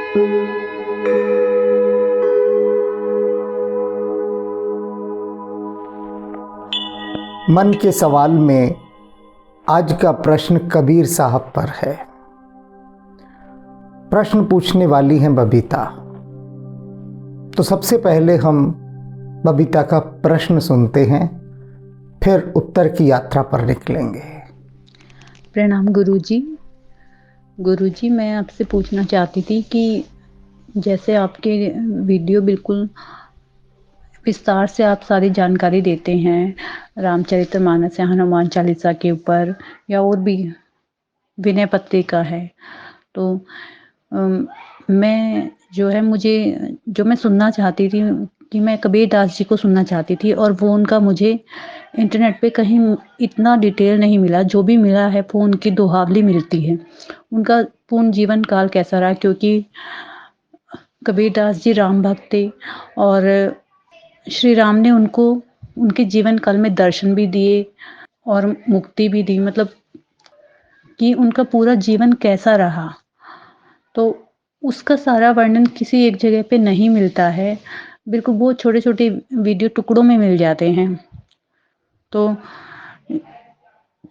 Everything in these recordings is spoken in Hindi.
मन के सवाल में आज का प्रश्न कबीर साहब पर है। प्रश्न पूछने वाली हैं बबीता। तो सबसे पहले हम बबीता का प्रश्न सुनते हैं, फिर उत्तर की यात्रा पर निकलेंगे। प्रणाम गुरुजी। गुरुजी, मैं आपसे पूछना चाहती थी कि जैसे आपके वीडियो बिल्कुल विस्तार से आप सारी जानकारी देते हैं, रामचरितमानस या हनुमान चालीसा के ऊपर या और भी विनय पत्रिका है, तो मैं मैं सुनना चाहती थी कि मैं कबीर दास जी को सुनना चाहती थी, और वो उनका मुझे इंटरनेट पे कहीं इतना डिटेल नहीं मिला। जो भी मिला है वो उनकी दोहावली मिलती है। उनका पूर्ण जीवन काल कैसा रहा, क्योंकि कबीर दास जी राम भक्त थे और श्री राम ने उनको उनके जीवन काल में दर्शन भी दिए और मुक्ति भी दी। मतलब कि उनका पूरा जीवन कैसा रहा, तो उसका सारा वर्णन किसी एक जगह पे नहीं मिलता है। बिल्कुल वो छोटे छोटे वीडियो टुकड़ों में मिल जाते हैं। तो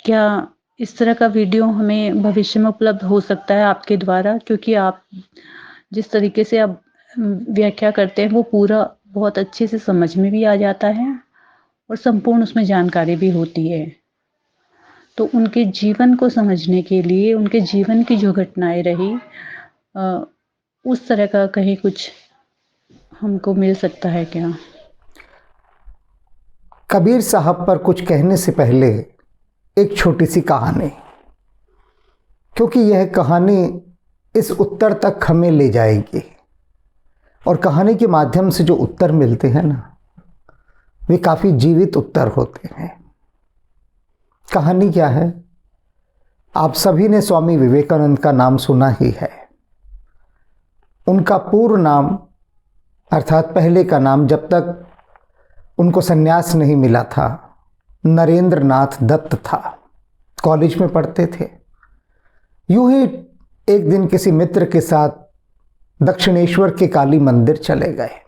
क्या इस तरह का वीडियो हमें भविष्य में उपलब्ध हो सकता है आपके द्वारा? क्योंकि आप जिस तरीके से आप व्याख्या करते हैं वो पूरा बहुत अच्छे से समझ में भी आ जाता है और संपूर्ण उसमें जानकारी भी होती है। तो उनके जीवन को समझने के लिए उनके जीवन की जो घटनाएं रही, उस तरह का कहीं कुछ हमको मिल सकता है क्या? कबीर साहब पर कुछ कहने से पहले एक छोटी सी कहानी, क्योंकि यह कहानी इस उत्तर तक हमें ले जाएगी, और कहानी के माध्यम से जो उत्तर मिलते हैं ना, वे काफी जीवित उत्तर होते हैं। कहानी क्या है? आप सभी ने स्वामी विवेकानंद का नाम सुना ही है। उनका पूर्ण नाम, अर्थात पहले का नाम, जब तक उनको संन्यास नहीं मिला था, नरेंद्र नाथ दत्त था। कॉलेज में पढ़ते थे। यूं ही एक दिन किसी मित्र के साथ दक्षिणेश्वर के काली मंदिर चले गए।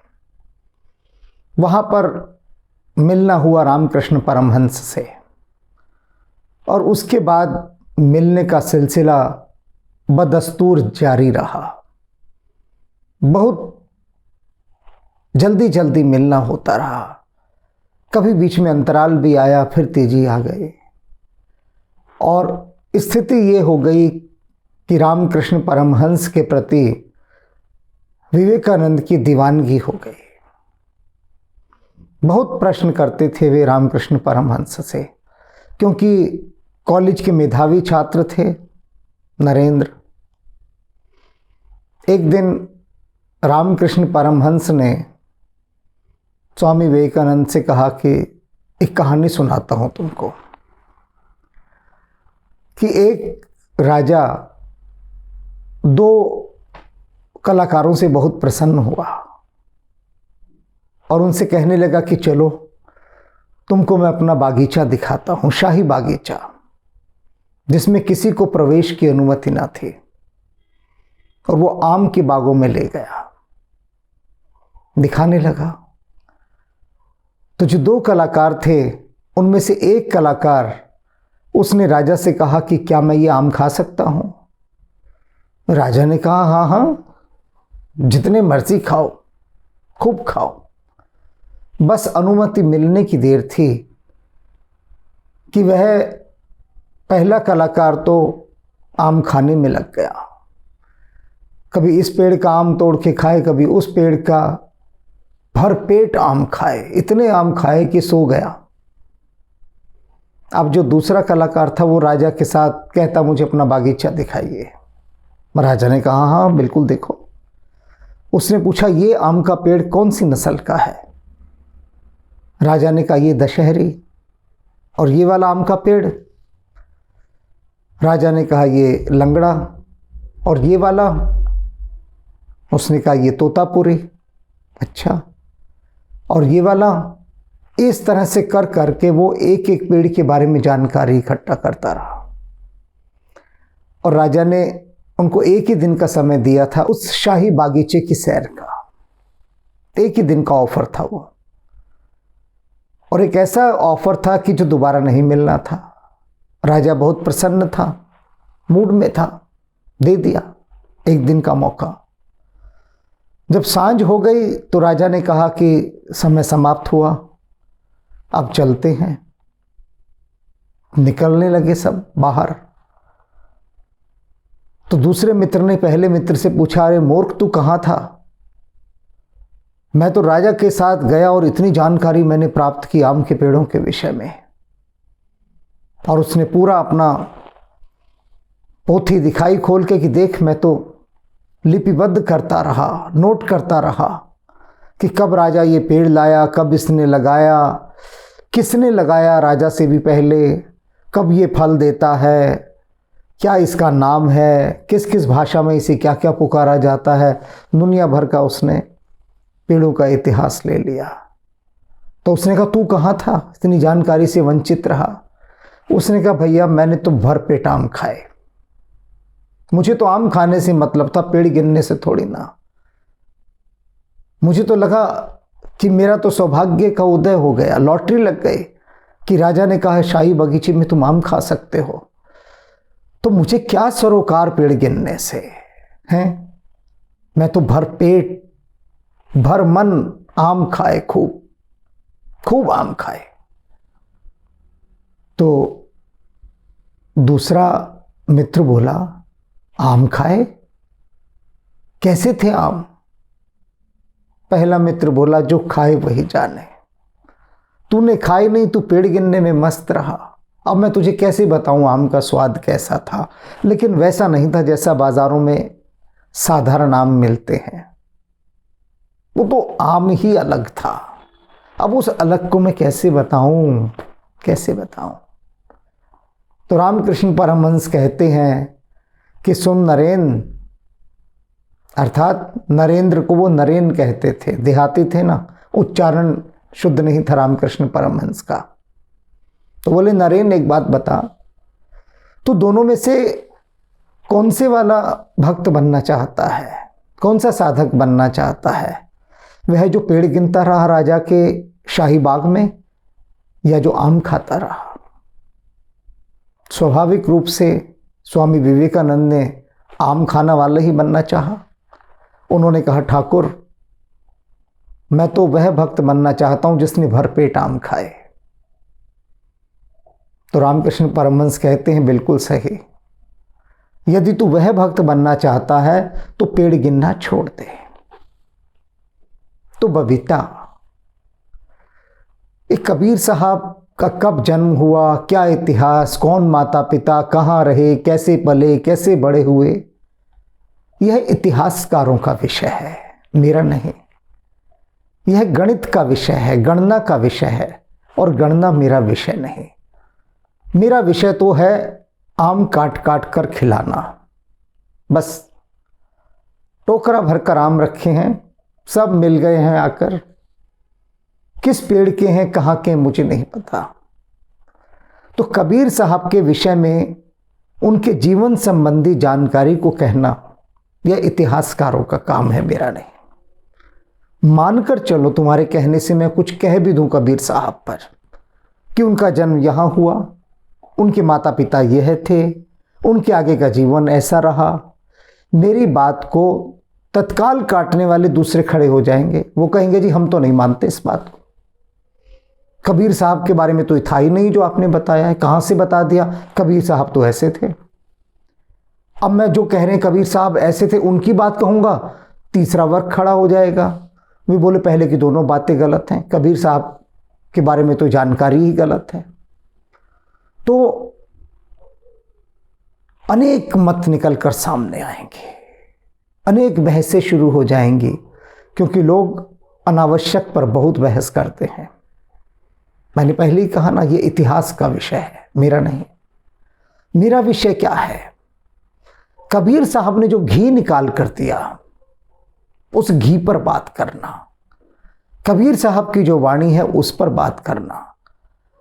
वहां पर मिलना हुआ रामकृष्ण परमहंस से, और उसके बाद मिलने का सिलसिला बदस्तूर जारी रहा। बहुत जल्दी जल्दी मिलना होता रहा। कभी बीच में अंतराल भी आया, फिर तेजी आ गई, और स्थिति ये हो गई कि रामकृष्ण परमहंस के प्रति विवेकानंद की दीवानगी हो गई। बहुत प्रश्न करते थे वे रामकृष्ण परमहंस से, क्योंकि कॉलेज के मेधावी छात्र थे नरेंद्र। एक दिन रामकृष्ण परमहंस ने स्वामी विवेकानंद से कहा कि एक कहानी सुनाता हूं तुमको, कि एक राजा दो कलाकारों से बहुत प्रसन्न हुआ और उनसे कहने लगा कि चलो तुमको मैं अपना बागीचा दिखाता हूं, शाही बागीचा, जिसमें किसी को प्रवेश की अनुमति ना थी। और वो आम के बागों में ले गया, दिखाने लगा। तो जो दो कलाकार थे, उनमें से एक कलाकार, उसने राजा से कहा कि क्या मैं ये आम खा सकता हूं? राजा ने कहा हाँ हाँ, जितने मर्जी खाओ, खूब खाओ। बस अनुमति मिलने की देर थी कि वह पहला कलाकार तो आम खाने में लग गया। कभी इस पेड़ का आम तोड़ के खाए, कभी उस पेड़ का, भर पेट आम खाए, इतने आम खाए कि सो गया। अब जो दूसरा कलाकार था वो राजा के साथ कहता मुझे अपना बागीचा दिखाइए। राजा ने कहा हाँ बिल्कुल देखो। उसने पूछा ये आम का पेड़ कौन सी नस्ल का है? राजा ने कहा ये दशहरी। और ये वाला आम का पेड़? राजा ने कहा ये लंगड़ा। और ये वाला? उसने कहा ये तोतापुरी। अच्छा, और ये वाला? इस तरह से कर करके वो एक एक पेड़ के बारे में जानकारी इकट्ठा करता रहा। और राजा ने उनको एक ही दिन का समय दिया था उस शाही बागीचे की सैर का। एक ही दिन का ऑफर था वो, और एक ऐसा ऑफर था कि जो दोबारा नहीं मिलना था। राजा बहुत प्रसन्न था, मूड में था, दे दिया एक दिन का मौका। जब सांझ हो गई तो राजा ने कहा कि समय समाप्त हुआ, अब चलते हैं। निकलने लगे सब बाहर। तो दूसरे मित्र ने पहले मित्र से पूछा, अरे मूर्ख, तू कहाँ था? मैं तो राजा के साथ गया और इतनी जानकारी मैंने प्राप्त की आम के पेड़ों के विषय में। और उसने पूरा अपना पोथी दिखाई खोल के कि देख, मैं तो लिपिबद्ध करता रहा, नोट करता रहा कि कब राजा ये पेड़ लाया, कब इसने लगाया, किसने लगाया राजा से भी पहले, कब ये फल देता है, क्या इसका नाम है, किस किस भाषा में इसे क्या क्या पुकारा जाता है। दुनिया भर का उसने पेड़ों का इतिहास ले लिया। तो उसने कहा, तू कहाँ था, इतनी जानकारी से वंचित रहा? उसने कहा, भैया मैंने तो भरपेट आम खाए, मुझे तो आम खाने से मतलब था, पेड़ गिनने से थोड़ी ना। मुझे तो लगा कि मेरा तो सौभाग्य का उदय हो गया, लॉटरी लग गई कि राजा ने कहा शाही बगीचे में तुम आम खा सकते हो। तो मुझे क्या सरोकार पेड़ गिनने से हैं? मैं तो भर पेट भर मन आम खाए, खूब खूब आम खाए। तो दूसरा मित्र बोला, आम खाए? कैसे थे आम? पहला मित्र बोला, जो खाए वही जाने। तूने खाए नहीं, तू पेड़ गिनने में मस्त रहा। अब मैं तुझे कैसे बताऊं आम का स्वाद कैसा था। लेकिन वैसा नहीं था जैसा बाजारों में साधारण आम मिलते हैं। वो तो आम ही अलग था। अब उस अलग को मैं कैसे बताऊं, कैसे बताऊं? तो रामकृष्ण परमहंस कहते हैं कि सुन नरेन, अर्थात नरेंद्र को वो नरेन कहते थे, देहाती थे ना, उच्चारण शुद्ध नहीं था रामकृष्ण परमहंस का। तो बोले, नरेन एक बात बता, तू दोनों में से कौन से वाला भक्त बनना चाहता है, कौन सा साधक बनना चाहता है? वह जो पेड़ गिनता रहा राजा के शाही बाग में, या जो आम खाता रहा? स्वाभाविक रूप से स्वामी विवेकानंद ने आम खाना वाला ही बनना चाहा। उन्होंने कहा, ठाकुर मैं तो वह भक्त बनना चाहता हूं जिसने भरपेट आम खाए। तो रामकृष्ण परमहंस कहते हैं, बिल्कुल सही। यदि तू वह भक्त बनना चाहता है तो पेड़ गिनना छोड़ दे। तो बबीता, एक कबीर साहब का कब जन्म हुआ, क्या इतिहास, कौन माता पिता, कहाँ रहे, कैसे पले, कैसे बड़े हुए, यह इतिहासकारों का विषय है, मेरा नहीं। यह गणित का विषय है, गणना का विषय है, और गणना मेरा विषय नहीं। मेरा विषय तो है आम काट काट कर खिलाना। बस टोकरा भरकर आम रखे हैं, सब मिल गए हैं आकर। किस पेड़ के हैं, कहाँ के, मुझे नहीं पता। तो कबीर साहब के विषय में उनके जीवन संबंधी जानकारी को कहना यह इतिहासकारों का काम है, मेरा नहीं। मानकर चलो तुम्हारे कहने से मैं कुछ कह भी दूं कबीर साहब पर कि उनका जन्म यहाँ हुआ, उनके माता पिता यह थे, उनके आगे का जीवन ऐसा रहा, मेरी बात को तत्काल काटने वाले दूसरे खड़े हो जाएंगे। वो कहेंगे, जी हम तो नहीं मानते इस बात को, कबीर साहब के बारे में तो था ही नहीं जो आपने बताया है, कहाँ से बता दिया, कबीर साहब तो ऐसे थे। अब मैं जो कह रहे हैं कबीर साहब ऐसे थे, उनकी बात कहूँगा, तीसरा वर्ग खड़ा हो जाएगा, वे बोले पहले की दोनों बातें गलत हैं, कबीर साहब के बारे में तो जानकारी ही गलत है। तो अनेक मत निकलकर सामने आएंगे, अनेक बहसें शुरू हो जाएंगी, क्योंकि लोग अनावश्यक पर बहुत बहस करते हैं। मैंने पहले ही कहा ना, ये इतिहास का विषय है, मेरा नहीं। मेरा विषय क्या है? कबीर साहब ने जो घी निकाल कर दिया, उस घी पर बात करना, कबीर साहब की जो वाणी है उस पर बात करना।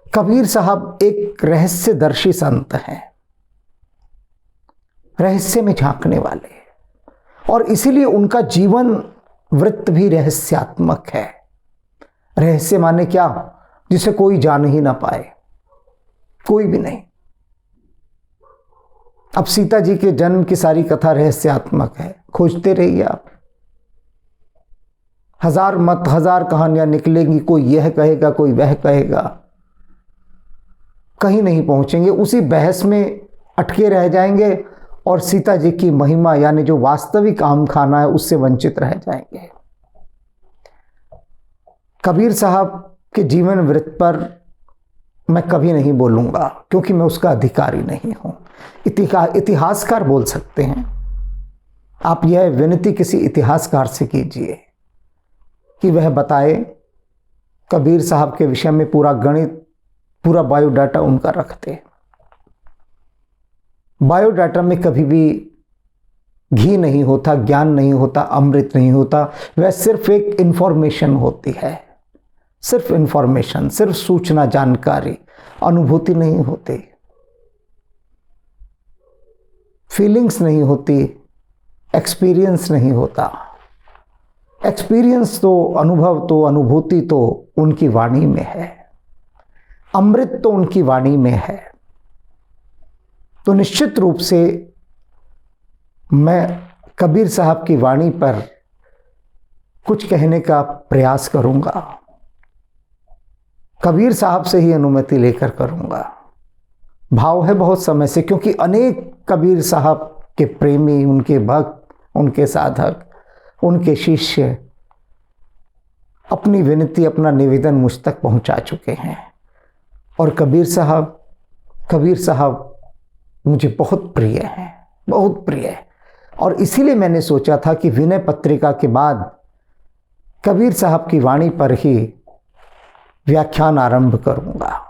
कबीर साहब एक रहस्यदर्शी संत हैं। रहस्य में झांकने वाले, और इसीलिए उनका जीवन वृत्त भी रहस्यात्मक है। रहस्य माने क्या? जिसे कोई जान ही ना पाए, कोई भी नहीं। अब सीता जी के जन्म की सारी कथा रहस्यात्मक है, खोजते रहिए आप। हजार कहानियां निकलेंगी, कोई यह कहेगा, कोई वह कहेगा, कहीं नहीं पहुंचेंगे, उसी बहस में अटके रह जाएंगे और सीता जी की महिमा यानी जो वास्तविक आम खाना है उससे वंचित रह जाएंगे। कबीर साहब के जीवन वृत्त पर मैं कभी नहीं बोलूंगा, क्योंकि मैं उसका अधिकारी नहीं हूं। इतिहासकार बोल सकते हैं। आप यह विनती किसी इतिहासकार से कीजिए कि वह बताए कबीर साहब के विषय में पूरा गणित, पूरा बायोडाटा उनका रखते। बायोडाटा में कभी भी घी नहीं होता, ज्ञान नहीं होता, अमृत नहीं होता। वह सिर्फ एक इंफॉर्मेशन होती है, सिर्फ इंफॉर्मेशन, सिर्फ सूचना, जानकारी, अनुभूति नहीं होती, फीलिंग्स नहीं होती, एक्सपीरियंस नहीं होता। एक्सपीरियंस तो, अनुभव तो, अनुभूति तो उनकी वाणी में है, अमृत तो उनकी वाणी में है। तो निश्चित रूप से मैं कबीर साहब की वाणी पर कुछ कहने का प्रयास करूंगा, कबीर साहब से ही अनुमति लेकर करूंगा। भाव है बहुत समय से, क्योंकि अनेक कबीर साहब के प्रेमी, उनके भक्त, उनके साधक, उनके शिष्य अपनी विनती, अपना निवेदन मुझ तक पहुंचा चुके हैं। और कबीर साहब मुझे बहुत प्रिय हैं, बहुत प्रिय है। और इसीलिए मैंने सोचा था कि विनय पत्रिका के बाद कबीर साहब की वाणी पर ही व्याख्यान आरंभ करूंगा।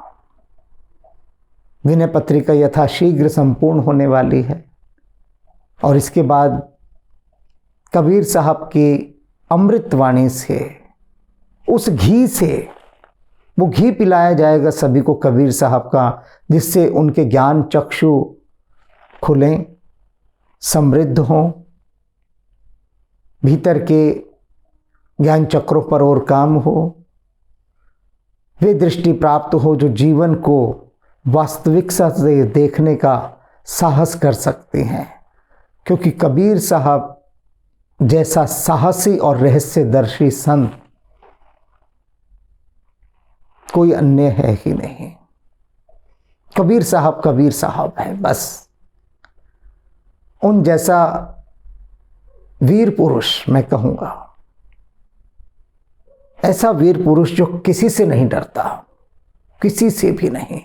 विनय पत्रिका यथाशीघ्र संपूर्ण होने वाली है, और इसके बाद कबीर साहब की अमृत वाणी से, उस घी से, वो घी पिलाया जाएगा सभी को कबीर साहब का, जिससे उनके ज्ञान चक्षु खुलें, समृद्ध हों, भीतर के ज्ञान चक्रों पर और काम हो, वे दृष्टि प्राप्त हो जो जीवन को वास्तविकता से देखने का साहस कर सकते हैं। क्योंकि कबीर साहब जैसा साहसी और रहस्यदर्शी संत कोई अन्य है ही नहीं। कबीर साहब है बस। उन जैसा वीर पुरुष मैं कहूंगा, ऐसा वीर पुरुष जो किसी से नहीं डरता, किसी से भी नहीं।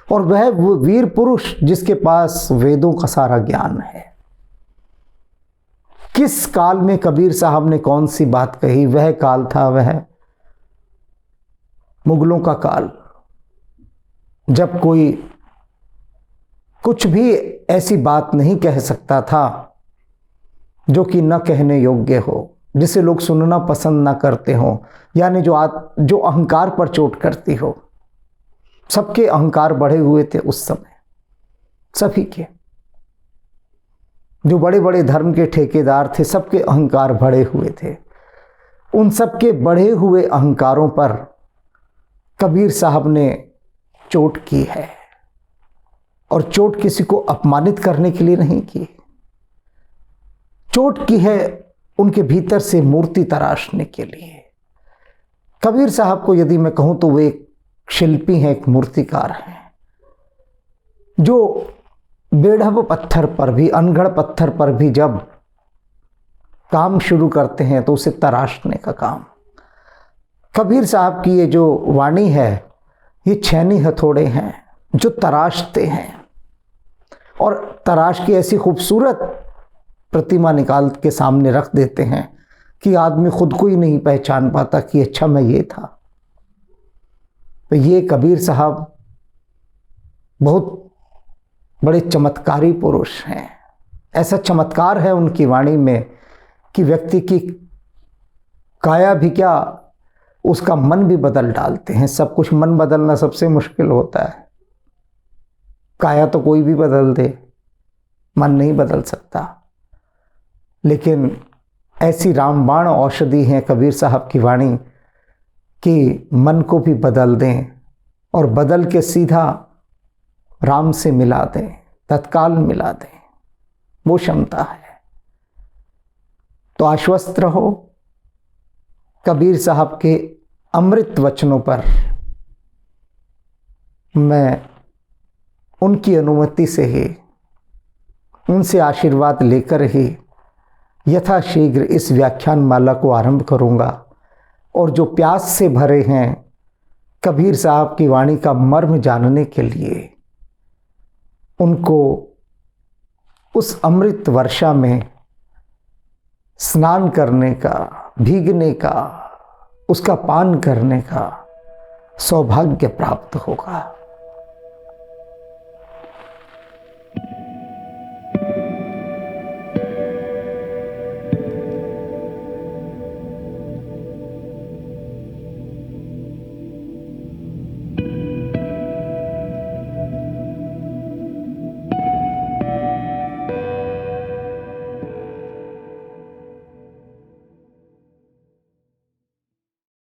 और वह वो वीर पुरुष जिसके पास वेदों का सारा ज्ञान है। किस काल में कबीर साहब ने कौन सी बात कही, वह काल था वह मुगलों का काल, जब कोई कुछ भी ऐसी बात नहीं कह सकता था जो कि न कहने योग्य हो, जिसे लोग सुनना पसंद ना करते हो, यानी जो अहंकार पर चोट करती हो। सबके अहंकार बढ़े हुए थे उस समय, सभी के, जो बड़े बड़े धर्म के ठेकेदार थे, सबके अहंकार बढ़े हुए थे। उन सबके बढ़े हुए अहंकारों पर कबीर साहब ने चोट की है, और चोट किसी को अपमानित करने के लिए नहीं की, चोट की है उनके भीतर से मूर्ति तराशने के लिए। कबीर साहब को यदि मैं कहूं तो वे एक शिल्पी हैं, एक मूर्तिकार हैं, जो बेढब पत्थर पर भी, अनगढ़ पत्थर पर भी जब काम शुरू करते हैं तो उसे तराशने का काम। कबीर साहब की ये जो वाणी है, ये छैनी हथौड़े हैं जो तराशते हैं, और तराश की ऐसी खूबसूरत प्रतिमा निकाल के सामने रख देते हैं कि आदमी खुद को ही नहीं पहचान पाता कि अच्छा मैं ये था। तो ये कबीर साहब बहुत बड़े चमत्कारी पुरुष हैं। ऐसा चमत्कार है उनकी वाणी में कि व्यक्ति की काया भी क्या, उसका मन भी बदल डालते हैं। सब कुछ मन बदलना सबसे मुश्किल होता है, काया तो कोई भी बदल दे, मन नहीं बदल सकता, लेकिन ऐसी रामबाण औषधि है कबीर साहब की वाणी कि मन को भी बदल दें और बदल के सीधा राम से मिला दें, तत्काल मिला दें, वो क्षमता है। तो आश्वस्त रहो, कबीर साहब के अमृत वचनों पर मैं उनकी अनुमति से ही, उनसे आशीर्वाद लेकर ही यथाशीघ्र इस व्याख्यान माला को आरंभ करूंगा। और जो प्यास से भरे हैं कबीर साहब की वाणी का मर्म जानने के लिए, उनको उस अमृत वर्षा में स्नान करने का, भीगने का, उसका पान करने का सौभाग्य प्राप्त होगा।